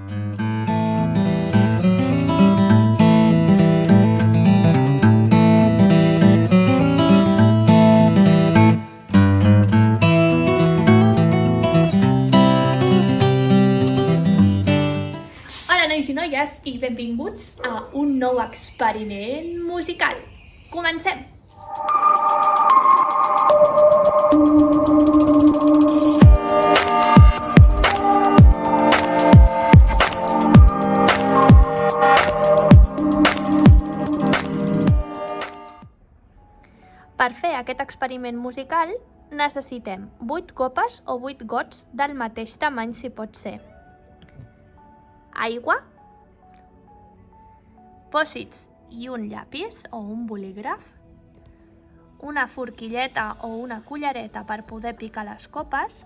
Nois i noies, i benvinguts a un nou experiment musical. Comencem! Per fer aquest experiment musical necessitem 8 copes o 8 gots del mateix tamany, si pot ser. Aigua, pòssits i un llapis o un bolígraf, una forquilleta o una cullereta per poder picar les copes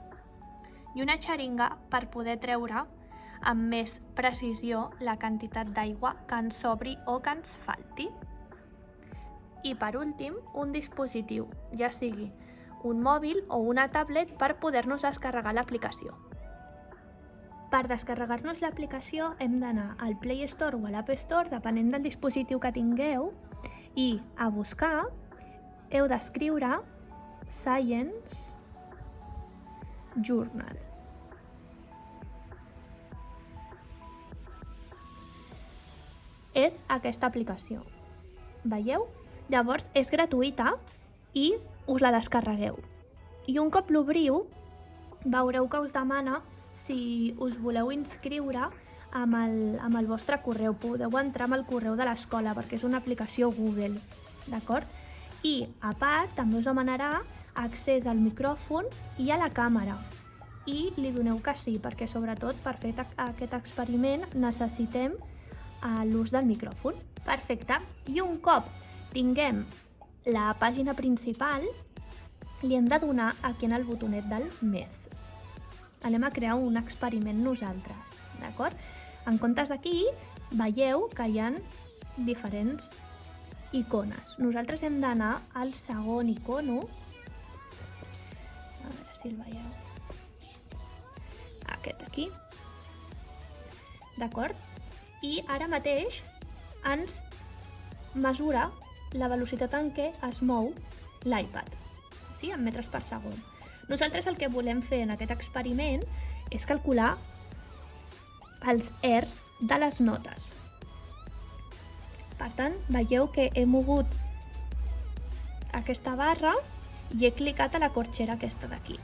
i una xeringa per poder treure amb més precisió la quantitat d'aigua que ens sobri o que ens falti. I per últim, un dispositiu, ja sigui un mòbil o una tablet per poder-nos descarregar l'aplicació. Per descarregar-nos l'aplicació hem d'anar al Play Store o a l'App Store, depenent del dispositiu que tingueu, i a buscar heu d'escriure Science Journal. És aquesta aplicació. Veieu? Llavors és gratuïta i us la descarregueu. I un cop l'obriu, veureu que us demana si us voleu inscriure amb el vostre correu. Podeu entrar amb el correu de l'escola perquè és una aplicació Google, d'acord? I a part també us demanarà accés al micròfon i a la càmera. I li doneu que sí, perquè sobretot per fer aquest experiment necessitem l'ús del micròfon. Perfecte. I un cop tinguem la pàgina principal, li hem de donar aquí en el botonet del més. Anem a crear un experiment nosaltres, d'acord? En comptes d'aquí, veieu que hi ha diferents icones. Nosaltres hem d'anar al segon icono. A veure si el veieu. Aquest aquí. D'acord? I ara mateix ens mesura la velocitat en què es mou l'iPad, sí? En metres per segon. Nosaltres el que volem fer en aquest experiment és calcular els hertz de les notes. Per tant, veieu que he mogut aquesta barra i he clicat a la corxera aquesta d'aquí.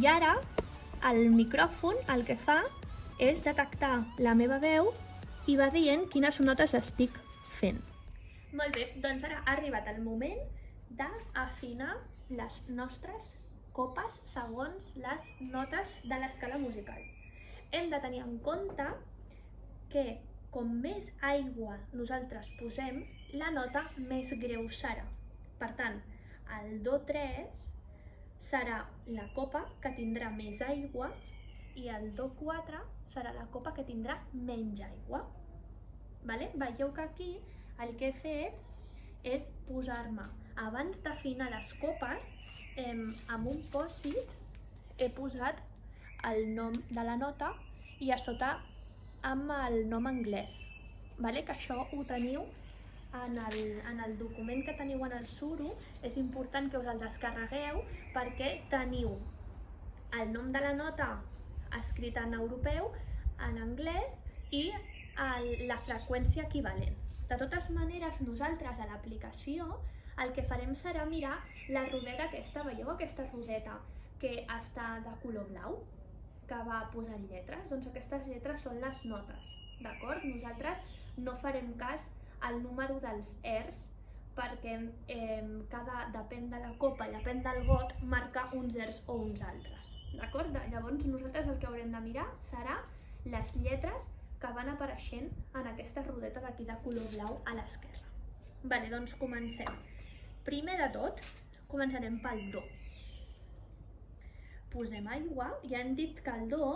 I ara el micròfon el que fa és detectar la meva veu i va dient quines notes estic fent. Molt bé, doncs ara ha arribat el moment d'afinar les nostres copes segons les notes de l'escala musical. Hem de tenir en compte que com més aigua nosaltres posem, la nota més greu serà. Per tant, el Do3 serà la copa que tindrà més aigua i el Do4 serà la copa que tindrà menys aigua. Veieu que aquí el que he fet és posar-me, abans d'afinar les copes, amb un pòssit he posat el nom de la nota i a sota amb el nom anglès. Que això ho teniu en el document que teniu en el suro. És important que us el descarregueu perquè teniu el nom de la nota escrit en europeu, en anglès i la freqüència equivalent. De totes maneres, nosaltres a l'aplicació el que farem serà mirar la rodeta aquesta. Veieu aquesta rodeta que està de color blau, que va posant lletres? Doncs aquestes lletres són les notes, d'acord? Nosaltres no farem cas al número dels hertz perquè depèn de la copa i depèn del got, marca uns hertz o uns altres, d'acord? Llavors nosaltres el que haurem de mirar serà les lletres que van apareixent en aquesta rodeta d'aquí de color blau a l'esquerra. Doncs comencem. Primer de tot, començarem pel Do. Posem aigua, ja hem dit que el Do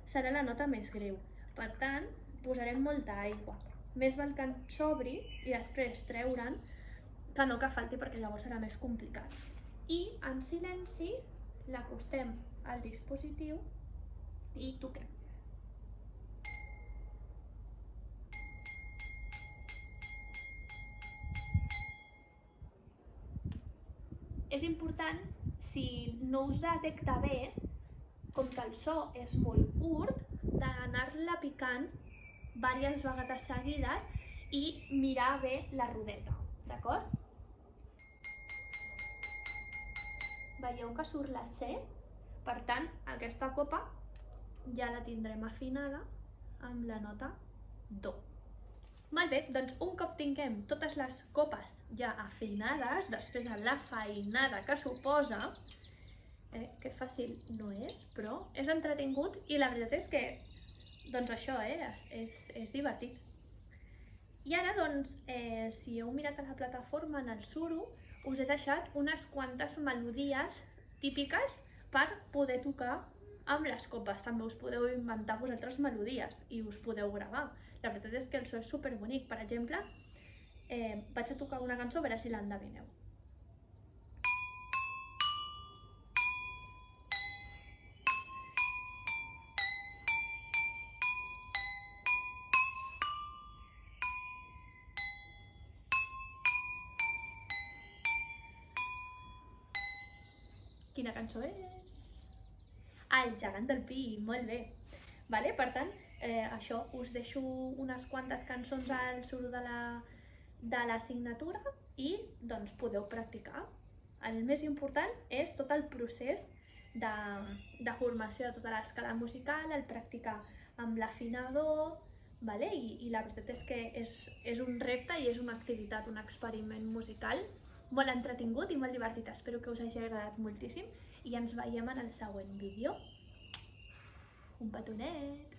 serà la nota més greu. Per tant, posarem molta aigua. Més val que ens sobri i després treure'n que no que falti, perquè llavors serà més complicat. I en silenci l'acostem al dispositiu i toquem. És important, si no us detecta bé, com que el so és molt curt, d'anar-la picant diverses vegades seguides i mirar bé la rodeta, d'acord? Veieu que surt la C? Per tant, aquesta copa ja la tindrem afinada amb la nota Do. Molt bé, doncs un cop tinguem totes les copes ja afinades, després de la feinada que suposa, que fàcil no és, però és entretingut i la veritat és que, doncs això, és divertit. I ara, doncs, si heu mirat a la plataforma en el suro, us he deixat unes quantes melodies típiques per poder tocar amb les copes. També us podeu inventar vosaltres melodies i us podeu gravar. La veritat és que el so és superbonic. Per exemple, vaig a tocar una cançó a veure si l'endevineu. Quina cançó és? El gegant del Pi, molt bé. Vale? Per tant, això, us deixo unes quantes cançons al suro de l'assignatura i doncs podeu practicar. El més important és tot el procés de formació de tota l'escala musical, el practicar amb l'afinador, vale? I la veritat és que és un repte i és una activitat, un experiment musical molt entretingut i molt divertit. Espero que us hagi agradat moltíssim i ens veiem en el següent vídeo. Un petonet!